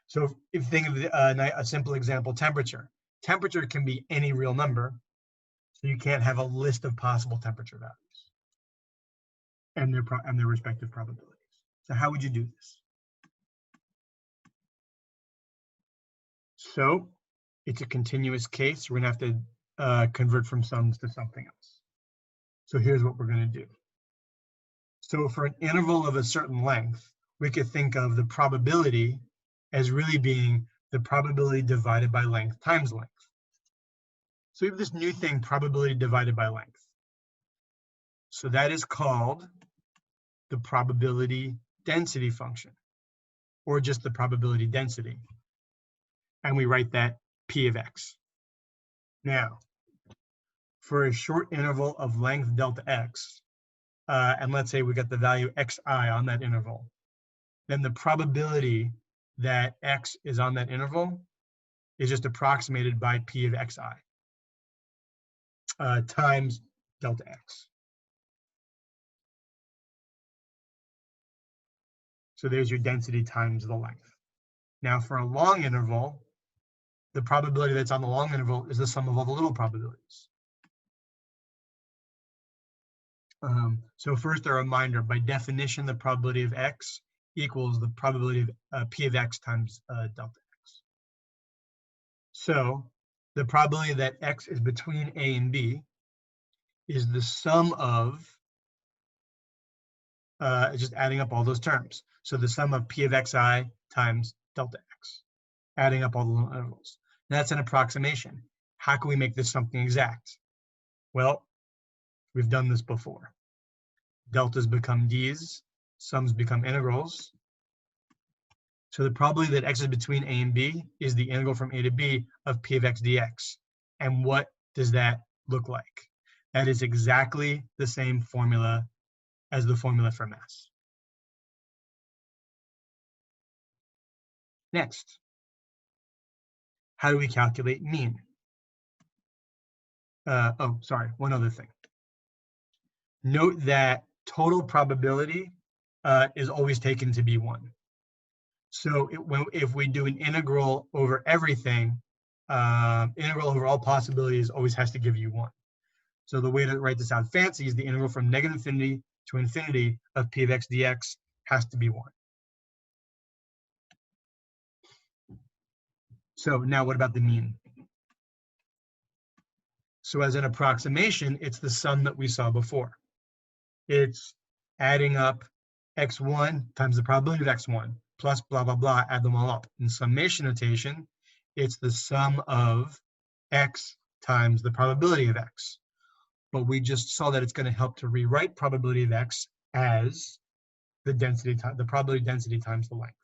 So if you think of a simple example, temperature. Temperature can be any real number, so you can't have a list of possible temperature values and their respective probabilities. So how would you do this? So it's a continuous case. We're going to have to convert from sums to something else. So here's what we're going to do. So for an interval of a certain length, we could think of the probability as really being the probability divided by length times length. So we have this new thing, probability divided by length. So that is called the probability density function, or just the probability density. And we write that P of x. Now, for a short interval of length delta x, and let's say we got the value xi on that interval, then the probability that x is on that interval is just approximated by P of xi times delta x. So there's your density times the length. Now for a long interval, the probability that's on the long interval is the sum of all the little probabilities. So first, a reminder, by definition, the probability of x equals the probability of P of x times delta x. So the probability that x is between A and B is the sum of, just adding up all those terms. So the sum of P of xi times delta x, adding up all the little intervals. That's an approximation. How can we make this something exact? Well, we've done this before. Deltas become d's, sums become integrals. So the probability that x is between a and b is the integral from a to b of P of x dx. And what does that look like? That is exactly the same formula as the formula for mass. Next, how do we calculate mean? One other thing. Note that total probability is always taken to be 1. So if we do an integral over everything, integral over all possibilities always has to give you 1. So the way to write this out fancy is the integral from negative infinity to infinity of P of x dx has to be 1. So now what about the mean? So as an approximation, it's the sum that we saw before. It's adding up x1 times the probability of x1 plus blah, blah, blah, add them all up. In summation notation, it's the sum of x times the probability of x. But we just saw that it's going to help to rewrite probability of x as the probability density times the length.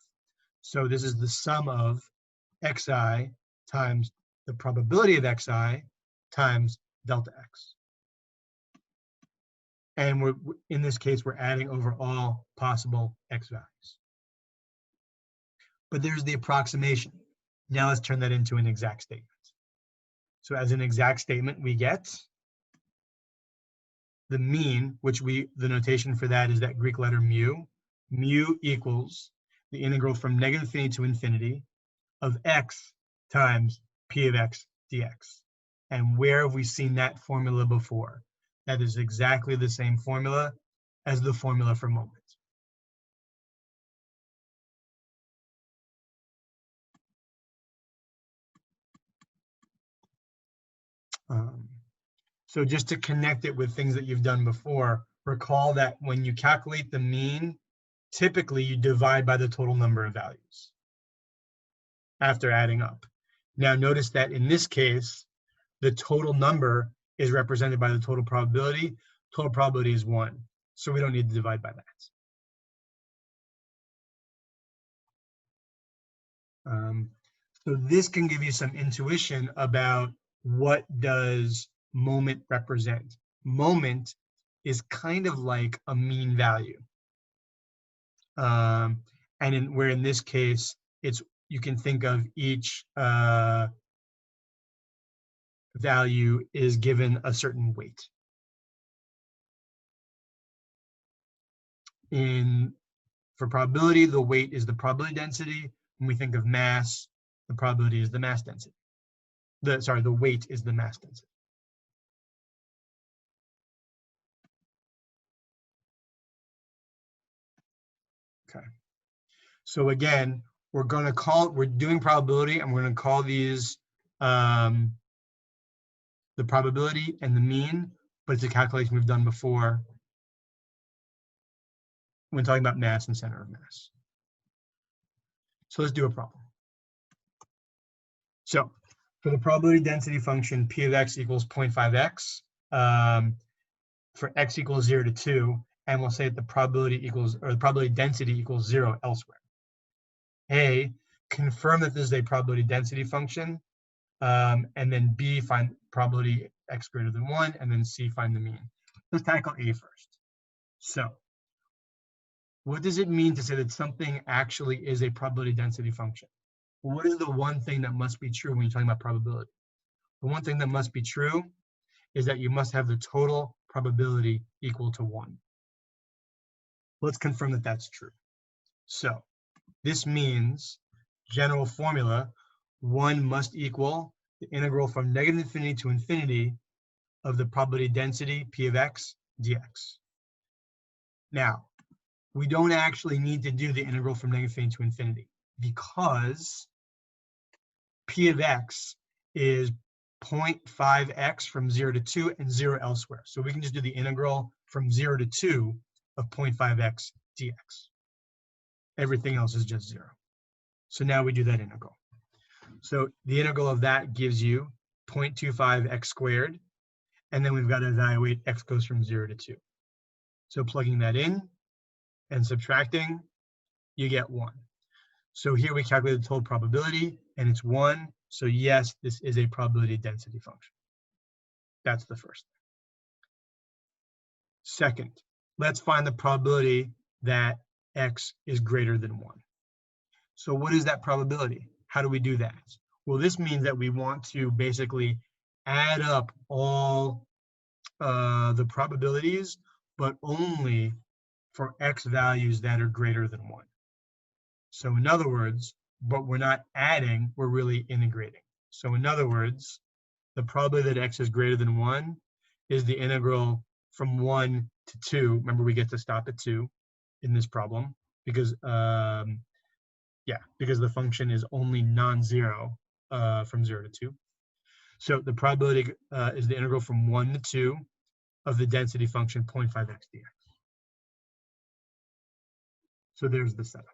So this is the sum of xi times the probability of xi times delta x. And in this case, we're adding over all possible x values. But there's the approximation. Now let's turn that into an exact statement. So as an exact statement, we get the mean, which the notation for that is that Greek letter mu. Mu equals the integral from negative infinity to infinity of x times P of x dx. And where have we seen that formula before? That is exactly the same formula as the formula for moment. So just to connect it with things that you've done before, recall that when you calculate the mean, typically you divide by the total number of values after adding up. Now notice that in this case, the total number is represented by the total probability. Total probability is 1, so we don't need to divide by that. So this can give you some intuition about what does moment represent. Moment is kind of like a mean value. And where in this case, you can think of each value is given a certain weight. For probability, the weight is the probability density. When we think of mass, the probability is the mass density. The weight is the mass density. Okay. So again, we're doing probability, and we're going to call these the probability and the mean, but it's a calculation we've done before when talking about mass and center of mass. So let's do a problem. So for the probability density function, P of x equals 0.5x, for x equals 0 to 2, and we'll say that the probability density equals 0 elsewhere. A, confirm that this is a probability density function, and then B, find probability x greater than 1, and then C, find the mean. Let's tackle A first. So what does it mean to say that something actually is a probability density function? What is the one thing that must be true when you're talking about probability? The one thing that must be true is that you must have the total probability equal to 1. Let's confirm that that's true. So this means, general formula, 1 must equal the integral from negative infinity to infinity of the probability density P of x dx. Now, we don't actually need to do the integral from negative infinity to infinity because P of x is 0.5x from 0 to 2 and 0 elsewhere. So we can just do the integral from 0 to 2 of 0.5x dx. Everything else is just 0. So now we do that integral. So the integral of that gives you 0.25x squared, and then we've got to evaluate x goes from 0 to 2. So plugging that in and subtracting, you get 1. So here we calculate the total probability, and it's 1. So yes, this is a probability density function. That's the first thing. Second, let's find the probability that x is greater than 1. So what is that probability? How do we do that? Well, this means that we want to basically add up all the probabilities, but only for x values that are greater than 1. So in other words, but we're not adding, we're really integrating. So in other words, the probability that x is greater than 1 is the integral from 1 to 2. Remember, we get to stop at 2 in this problem because because the function is only non-zero from 0 to 2. So the probability is the integral from 1 to 2 of the density function 0.5x dx. So there's the setup.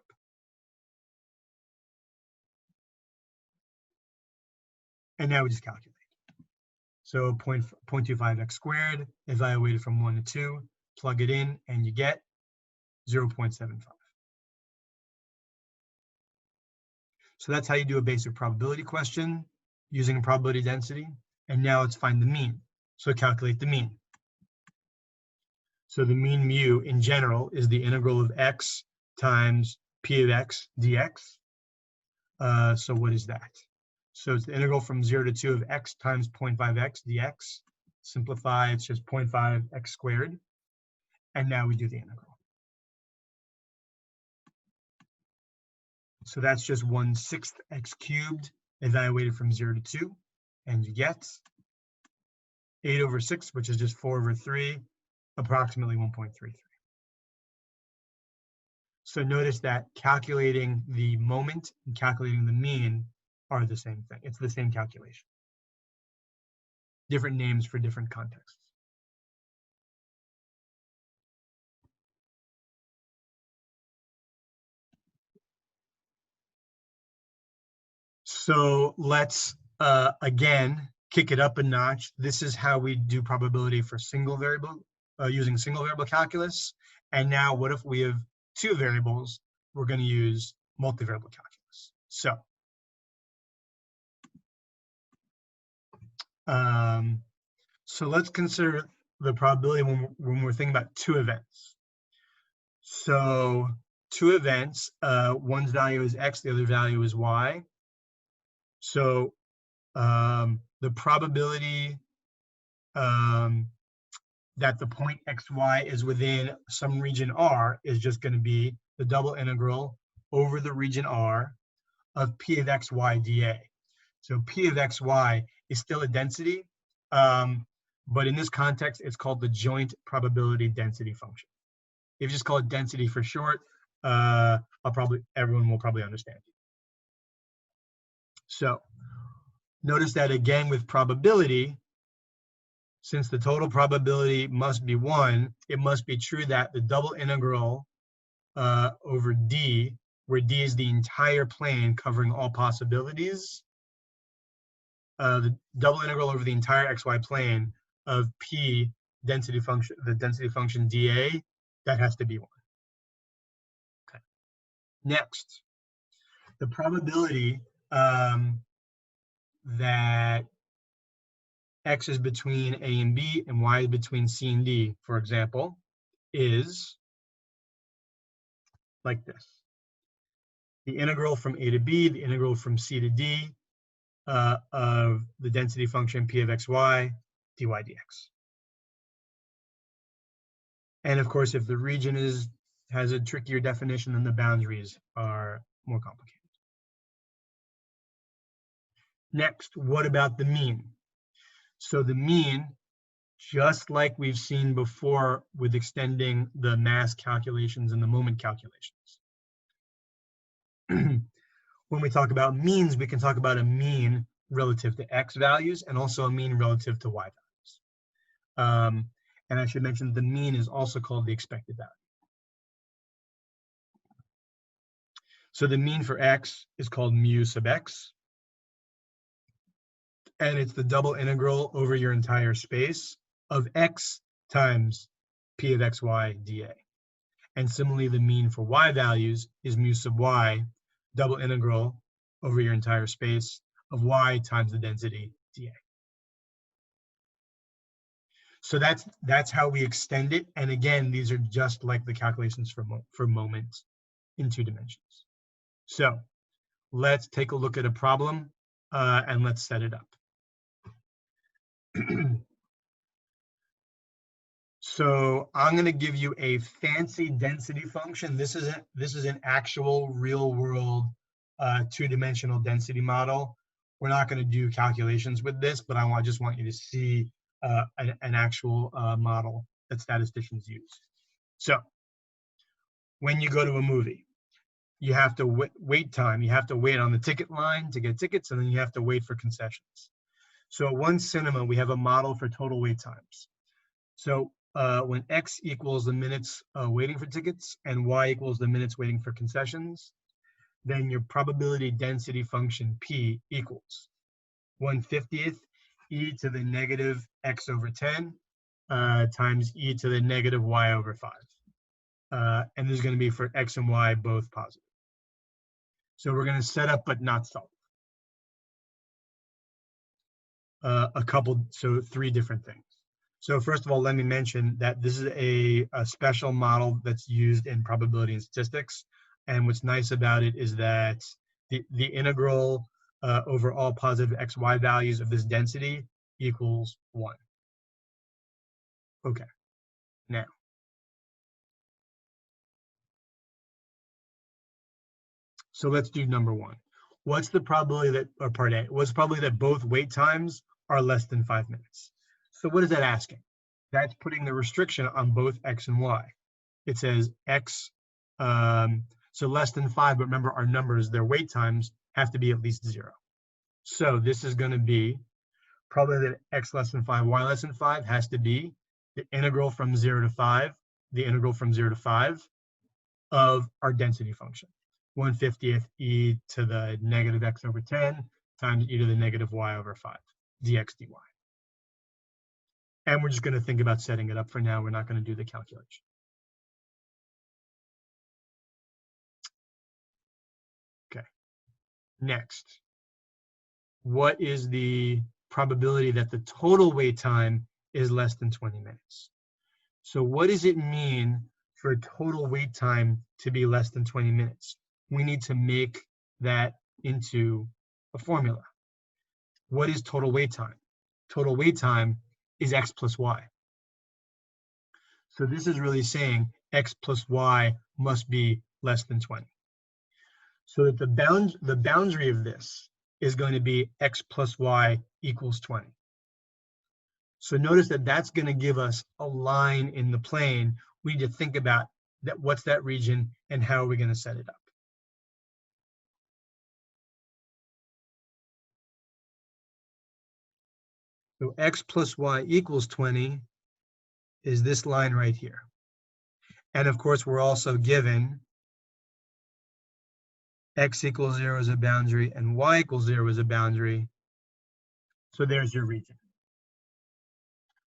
And now we just calculate. So 0.25x squared, evaluated from 1 to 2, plug it in, and you get 0.75. So that's how you do a basic probability question using a probability density. And now let's find the mean. So calculate the mean. So the mean mu in general is the integral of x times P of x dx. So what is that? So it's the integral from 0 to 2 of x times 0.5x dx. Simplify, it's just 0.5x squared. And now we do the integral. So that's just 1/6 x cubed evaluated from 0 to 2. And you get 8 over 6, which is just 4 over 3, approximately 1.33. So notice that calculating the moment and calculating the mean are the same thing. It's the same calculation. different names for different contexts. So let's again kick it up a notch. This is how we do probability for single variable using single variable calculus. And now what if we have two variables? We're going to use multivariable calculus. So let's consider the probability when we're thinking about two events. So two events, one's value is x, the other value is y. So the probability that the point xy is within some region R is just going to be the double integral over the region R of p of xy dA. So p of xy is still a density, but in this context, it's called the joint probability density function. If you just call it density for short, everyone will probably understand. So notice that again with probability, since the total probability must be 1, it must be true that the double integral over D, where D is the entire plane covering all possibilities, the double integral over the entire xy plane of P density function, the density function dA, that has to be 1. Okay. Next, the probability that x is between A and B and y is between C and D, for example, is like this. The integral from A to B, the integral from C to D of the density function P of xy, dy dx. And of course, if the region has a trickier definition, then the boundaries are more complicated. Next, what about the mean? So the mean, just like we've seen before with extending the mass calculations and the moment calculations. When we talk about means, we can talk about a mean relative to x values and also a mean relative to y values. And I should mention the mean is also called the expected value. So the mean for x is called mu sub x. And it's the double integral over your entire space of x times P of xy dA. And similarly, the mean for y values is mu sub y, double integral over your entire space of y times the density dA. So that's how we extend it. And again, these are just like the calculations for moments in 2 dimensions. So let's take a look at a problem and let's set it up. So I'm going to give you a fancy density function. This is an actual real world 2-dimensional density model. We're not going to do calculations with this, but I just want you to see an actual model that statisticians use. So when you go to a movie, you have to wait time. You have to wait on the ticket line to get tickets, and then you have to wait for concessions. So at one cinema, we have a model for total wait times. So when x equals the minutes waiting for tickets and y equals the minutes waiting for concessions, then your probability density function P equals 1/50th e to the negative x over 10 times e to the negative y over 5. And this is going to be for x and y both positive. So we're going to set up but not solve. So 3 different things. So first of all, let me mention that this is a special model that's used in probability and statistics. And what's nice about it is that the integral over all positive xy values of this density equals 1. Okay, now. So let's do number 1. What's the probability that, or part A, what's the probability that both wait times are less than 5 minutes? So what is that asking? That's putting the restriction on both x and y. It says x, so less than 5, but remember our numbers, their wait times have to be at least 0. So this is going to be probability that x less than 5, y less than 5 has to be the integral from 0 to 5, the integral from 0 to 5 of our density function. 1/50th e to the negative x over 10 times e to the negative y over 5, dx dy. And we're just going to think about setting it up for now. We're not going to do the calculation. Okay. Next, what is the probability that the total wait time is less than 20 minutes? So what does it mean for total wait time to be less than 20 minutes? We need to make that into a formula. What is total wait time? Total wait time is x plus y. So this is really saying x plus y must be less than 20. So that the boundary of this is going to be x plus y equals 20. So notice that that's going to give us a line in the plane. We need to think about that. What's that region and how are we going to set it up? So x plus y equals 20 is this line right here. And of course, we're also given x equals 0 as a boundary and y equals 0 as a boundary. So there's your region.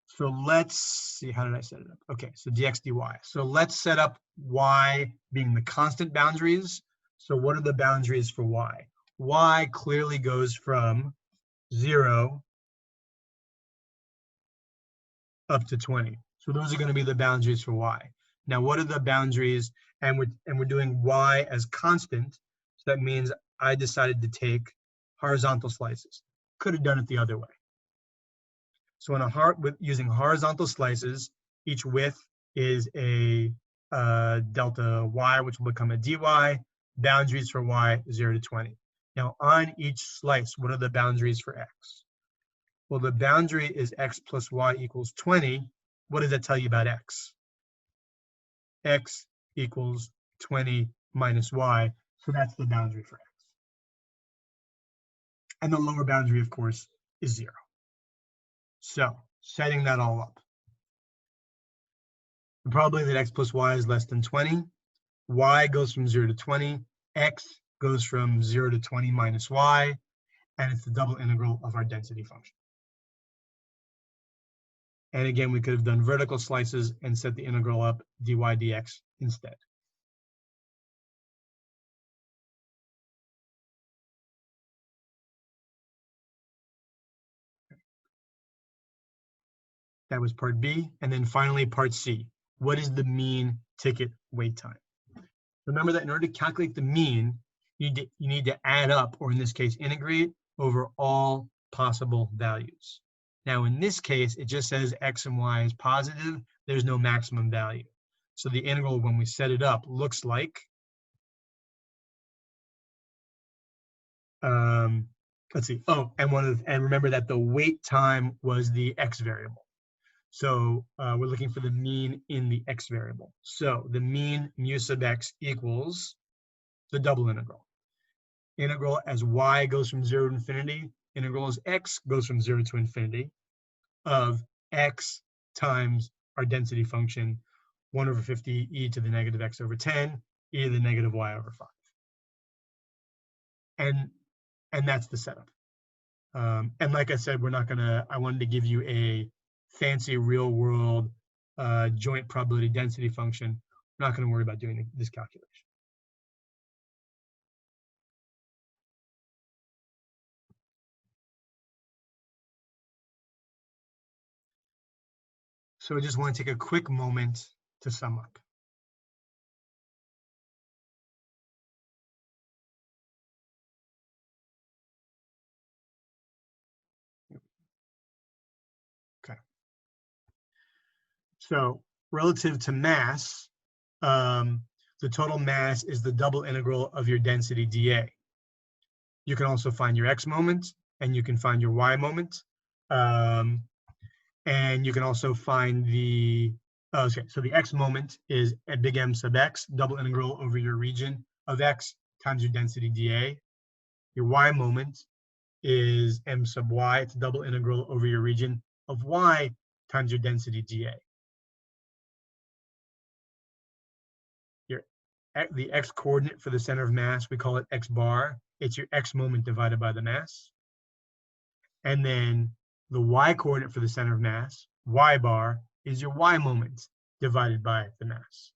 So let's see, how did I set it up? Okay, so dx dy. So let's set up y being the constant boundaries. So what are the boundaries for y? Y clearly goes from 0 up to 20. So those are going to be the boundaries for y. Now, what are the boundaries? And we're doing y as constant. So that means I decided to take horizontal slices. Could have done it the other way. So using horizontal slices, each width is a delta y, which will become a dy. Boundaries for y, 0 to 20. Now, on each slice, what are the boundaries for x? Well, the boundary is x plus y equals 20. What does that tell you about x? X equals 20 minus y. So that's the boundary for x. And the lower boundary, of course, is 0. So setting that all up. The probability that x plus y is less than 20. Y goes from 0 to 20. X goes from 0 to 20 minus y. And it's the double integral of our density function. And again, we could have done vertical slices and set the integral up dy dx instead. That was part B. And then finally, part C. What is the mean ticket wait time? Remember that in order to calculate the mean, you need to add up, or in this case, integrate over all possible values. Now, in this case, it just says x and y is positive. There's no maximum value. So the integral, when we set it up, looks like, let's see. Oh, and remember that the wait time was the x variable. So we're looking for the mean in the x variable. So the mean mu sub x equals the double integral. Integral as y goes from 0 to infinity, integral as x goes from 0 to infinity of x times our density function, 1/50 e to the negative x over 10, e to the negative y over 5. And that's the setup. And like I said, I wanted to give you a fancy real world joint probability density function. We're not going to worry about doing this calculation. So I just want to take a quick moment to sum up. Okay. So relative to mass, the total mass is the double integral of your density dA. You can also find your x moment, and you can find your y moment. And you can also find the, so the x moment is at big M sub x, double integral over your region of x times your density dA. Your y moment is m sub y. It's a double integral over your region of y times your density dA. The x coordinate for the center of mass, we call it x bar. It's your x moment divided by the mass. And then the y coordinate for the center of mass, y bar, is your y moment divided by the mass.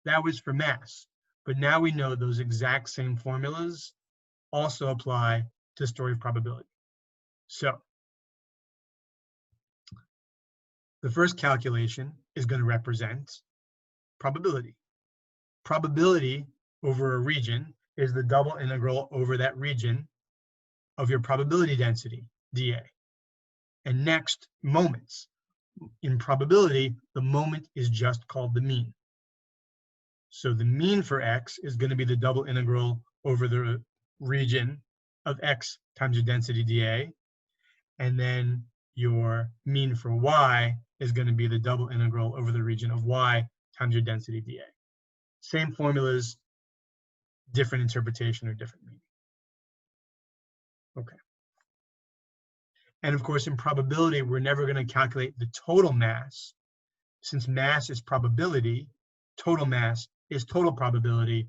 That was for mass. But now we know those exact same formulas also apply to story of probability. So the first calculation is going to represent probability. Probability over a region is the double integral over that region of your probability density, dA. And next, moments. In probability, the moment is just called the mean. So the mean for x is going to be the double integral over the region of x times your density dA. And then your mean for y is going to be the double integral over the region of y times your density dA. Same formulas, different interpretation or different meaning. Okay. And of course, in probability, we're never going to calculate the total mass. Since mass is probability, total mass is total probability.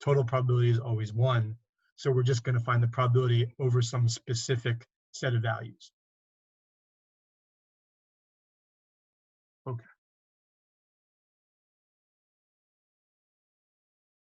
Total probability is always 1. So we're just going to find the probability over some specific set of values.